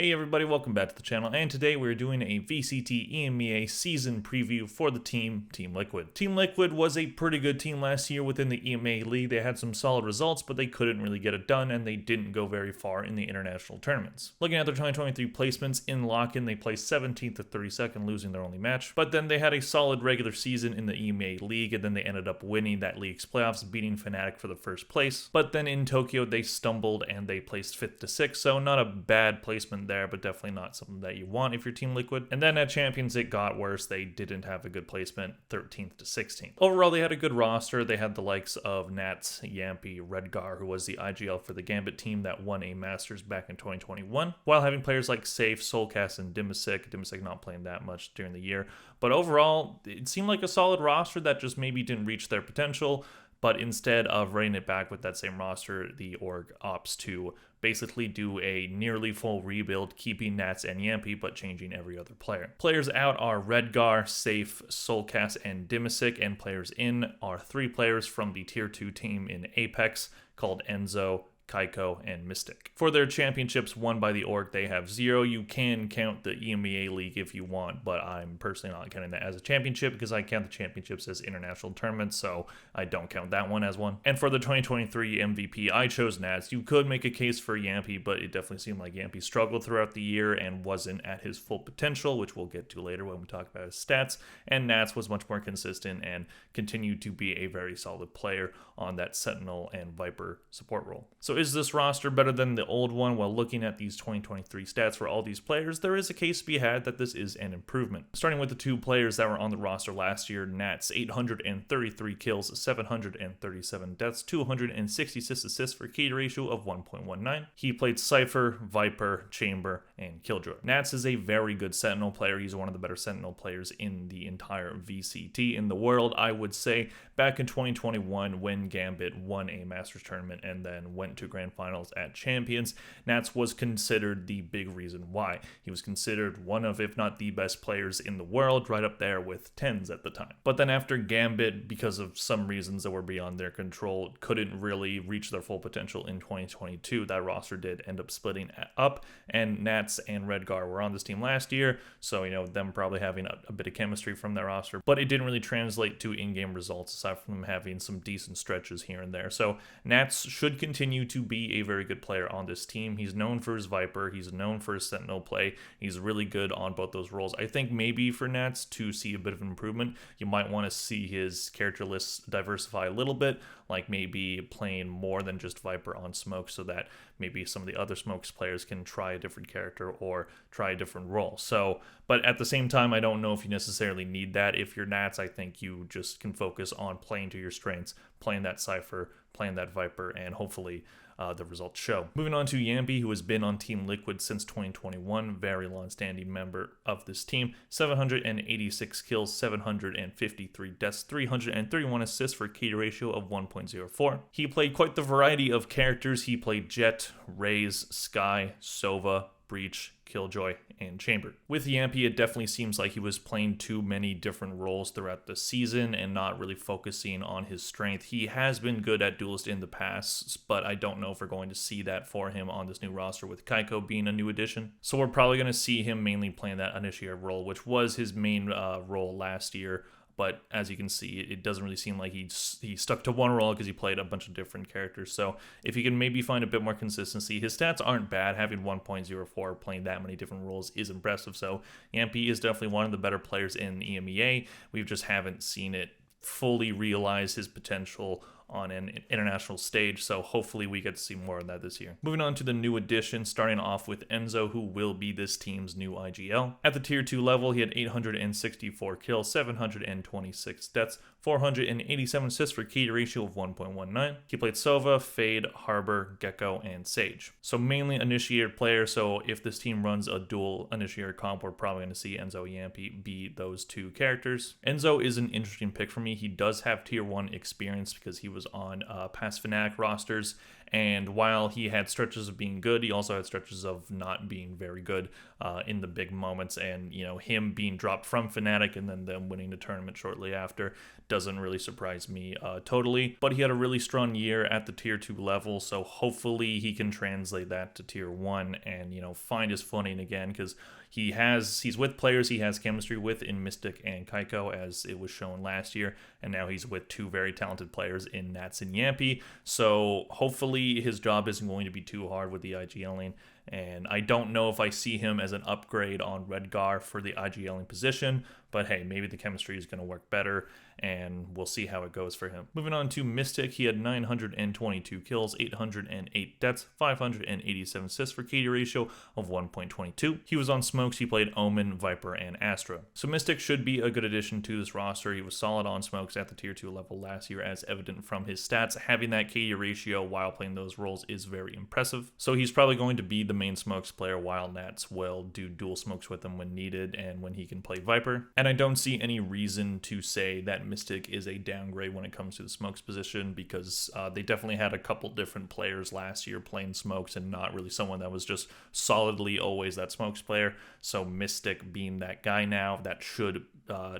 Hey everybody, welcome back to the channel, and today we're doing a VCT EMEA season preview for the Team Liquid. Team Liquid was a pretty good team last year within the EMEA league. They had some solid results, but they couldn't really get it done, and they didn't go very far in the international tournaments. Looking at their 2023 placements in lock-in, they placed 17th to 32nd, losing their only match, but then they had a solid regular season in the EMEA league, and then they ended up winning that league's playoffs, beating Fnatic for the first place. But then in Tokyo, they stumbled and they placed 5th to 6th, so not a bad placement there, but definitely not something that you want if you're Team Liquid. And then at Champions, it got worse. They didn't have a good placement, 13th to 16th. Overall, they had a good roster. They had the likes of Nats, Yampy, Redgar, who was the IGL for the Gambit team that won a Masters back in 2021, while having players like Safe, Soulcast, and Dimisic. Dimisic not playing that much during the year. But overall, it seemed like a solid roster that just maybe didn't reach their potential. But instead of running it back with that same roster, the org opts to basically do a nearly full rebuild, keeping Nats and Yampy, but changing every other player. Players out are Redgar, Safe, Soulcast, and Dimisic, and players in are 3 players from the Tier 2 team in Apex called Enzo, Kaiko, and Mystic. For their championships won by the org, they have 0. You can count the EMEA League if you want, but I'm personally not counting that as a championship because I count the championships as international tournaments, so I don't count that one as one. And for the 2023 MVP, I chose Nats. You could make a case for Yampy, but it definitely seemed like Yampy struggled throughout the year and wasn't at his full potential, which we'll get to later when we talk about his stats. And Nats was much more consistent and continued to be a very solid player on that Sentinel and Viper support role. So is this roster better than the old one? While looking at these 2023 stats for all these players, there is a case to be had that this is an improvement. Starting with the 2 players that were on the roster last year, Nats, 833 kills, 737 deaths, 266 assists for key ratio of 1.19. He played Cypher, Viper, Chamber, and Killjoy. Nats is a very good Sentinel player. He's one of the better Sentinel players in the entire VCT in the world, I would say. Back in 2021, when Gambit won a Masters tournament and then went to Grand Finals at Champions, Nats was considered the big reason why. He was considered one of, if not the best players in the world, right up there with TenZ at the time. But then after Gambit, because of some reasons that were beyond their control, couldn't really reach their full potential in 2022. That roster did end up splitting up, and Nats and Redgar were on this team last year, so them probably having a bit of chemistry from their roster, but it didn't really translate to in-game results aside from them having some decent stretches here and there. So Nats should continue to be a very good player on this team. He's known for his Viper, he's known for his Sentinel play, he's really good on both those roles. I think maybe for Nats to see a bit of an improvement, you might want to see his character list diversify a little bit, like maybe playing more than just Viper on Smoke, so that maybe some of the other Smokes players can try a different character or try a different role. So, but at the same time, I don't know if you necessarily need that. If you're Nats, I think you just can focus on playing to your strengths, playing that Cypher, playing that Viper, and hopefully the results show. Moving on to Yampy, who has been on Team Liquid since 2021, very long-standing member of this team. 786 kills, 753 deaths, 331 assists for key ratio of 1.04. He played quite the variety of characters. He played Jett, Raze, Skye, Sova, Breach, Killjoy, and Chamber. With Yampy, it definitely seems like he was playing too many different roles throughout the season and not really focusing on his strength. He has been good at Duelist in the past, but I don't know if we're going to see that for him on this new roster with Kaiko being a new addition. So we're probably going to see him mainly playing that initiator role, which was his main role last year. But as you can see, it doesn't really seem like he stuck to one role because he played a bunch of different characters. So if he can maybe find a bit more consistency, his stats aren't bad. Having 1.04 playing that many different roles is impressive. So Yampy is definitely one of the better players in EMEA. We just haven't seen it fully realize his potential on an international stage, so hopefully we get to see more of that this year. Moving on to the new addition, starting off with Enzo, who will be this team's new IGL. At the Tier 2 level, he had 864 kills, 726 deaths, 487 assists for key ratio of 1.19. He played Sova, Fade, Harbor, Gecko, and Sage. So mainly initiator player, so if this team runs a dual initiator comp, we're probably going to see Enzo Yampy be those 2 characters. Enzo is an interesting pick for me. He does have Tier 1 experience because he was on past Fnatic rosters, And while he had stretches of being good, he also had stretches of not being very good in the big moments. And, him being dropped from Fnatic and then them winning the tournament shortly after doesn't really surprise me totally. But he had a really strong year at the tier 2 level, so hopefully he can translate that to tier 1 and, find his footing again, because he's with players he has chemistry with in Mystic and Kaiko, as it was shown last year, and now he's with two very talented players in Nats and Yampy, so hopefully his job isn't going to be too hard with the IGLing. And I don't know if I see him as an upgrade on Redgar for the IGLing position, but hey, maybe the chemistry is going to work better, and we'll see how it goes for him. Moving on to Mystic, he had 922 kills, 808 deaths, 587 assists for KD ratio of 1.22. He was on smokes, he played Omen, Viper, and Astra. So Mystic should be a good addition to this roster. He was solid on smokes at the tier 2 level last year, as evident from his stats. Having that KD ratio while playing those roles is very impressive. So he's probably going to be the main smokes player, while Nats will do dual smokes with him when needed and when he can play Viper. And I don't see any reason to say that Mystic is a downgrade when it comes to the smokes position, because they definitely had a couple different players last year playing smokes and not really someone that was just solidly always that smokes player. So Mystic being that guy now, that should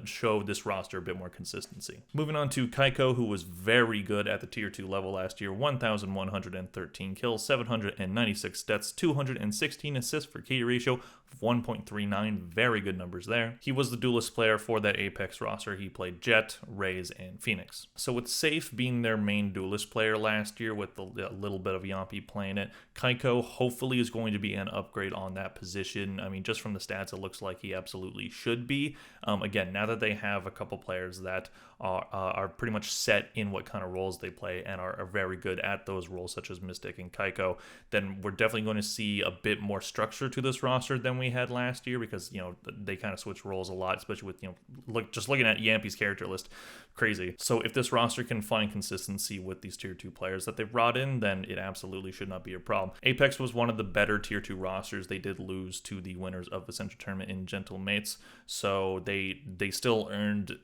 show this roster a bit more consistency. Moving on to Kaiko, who was very good at the tier 2 level last year. 1,113 kills, 796 deaths, 216 assists for KD ratio of 1.39. Very good numbers there. He was the duelist player for that Apex roster. He played Jett, Raze, and Phoenix. So with Safe being their main duelist player last year, with a little bit of Yampy playing it, Kaiko hopefully is going to be an upgrade on that position. I mean, just from the stats, it looks like he absolutely should be. Again, now that they have a couple players that are pretty much set in what kind of roles they play and are very good at those roles, such as Mystic and Kaiko, then we're definitely going to see a bit more structure to this roster than we had last year, because they kind of switch roles a lot, especially with just looking at Yampy's character list. Crazy. So if this roster can find consistency with these tier 2 players that they've brought in, then it absolutely should not be a problem. Apex was one of the better tier 2 rosters. They did lose to the winners of the Central Tournament in Gentle Mates, so they still earned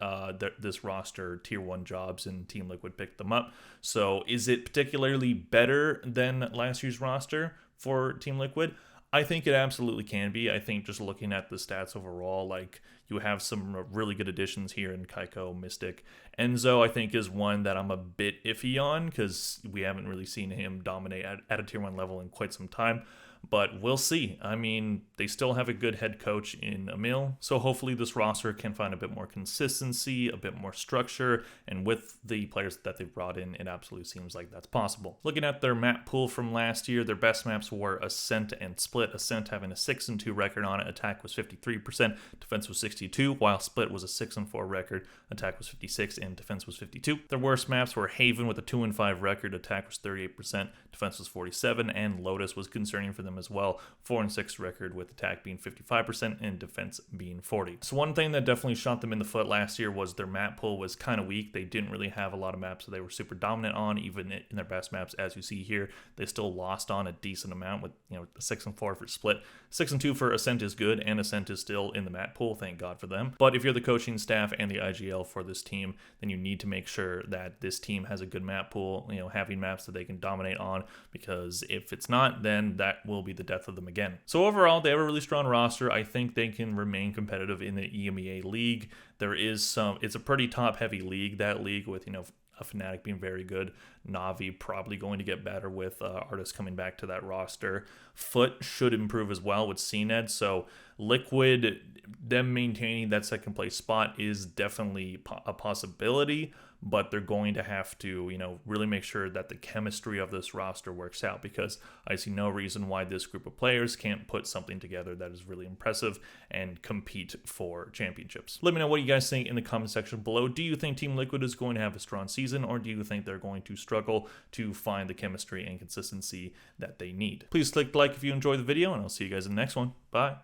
this roster tier 1 jobs, and Team Liquid picked them up. So is it particularly better than last year's roster for Team Liquid? I think it absolutely can be. I think just looking at the stats overall, like, you have some really good additions here in Kaiko, Mystic. Enzo, I think, is one that I'm a bit iffy on, because we haven't really seen him dominate at a tier 1 level in quite some time. But we'll see. I mean, they still have a good head coach in Emil, so hopefully this roster can find a bit more consistency, a bit more structure, and with the players that they've brought in, it absolutely seems like that's possible. Looking at their map pool from last year, their best maps were Ascent and Split. Ascent having a 6-2 record on it, attack was 53%, defense was 62, while Split was a 6-4 record, attack was 56, and defense was 52. Their worst maps were Haven with a 2-5 record, attack was 38%, defense was 47, and Lotus was concerning for them as well, 4-6 record with attack being 55% and defense being 40. So one thing that definitely shot them in the foot last year was their map pool was kind of weak. They didn't really have a lot of maps that they were super dominant on. Even in their best maps, as you see here, they still lost on a decent amount, with a 6-4 for Split. 6-2 for Ascent is good, and Ascent is still in the map pool, thank God for them. But if you're the coaching staff and the IGL for this team, then you need to make sure that this team has a good map pool, having maps that they can dominate on, because if it's not, then that will be the death of them again. So overall, they have a really strong roster. I think they can remain competitive in the EMEA league. It's a pretty top-heavy league, that league, with, a Fnatic being very good, Na'Vi probably going to get better with artists coming back to that roster. Foot should improve as well with CNED, so Liquid, them maintaining that second place spot is definitely a possibility, but they're going to have to, really make sure that the chemistry of this roster works out, because I see no reason why this group of players can't put something together that is really impressive and compete for championships. Let me know what you guys think in the comment section below. Do you think Team Liquid is going to have a strong season, or do you think they're going to struggle to find the chemistry and consistency that they need? Please click like if you enjoyed the video, and I'll see you guys in the next one. Bye.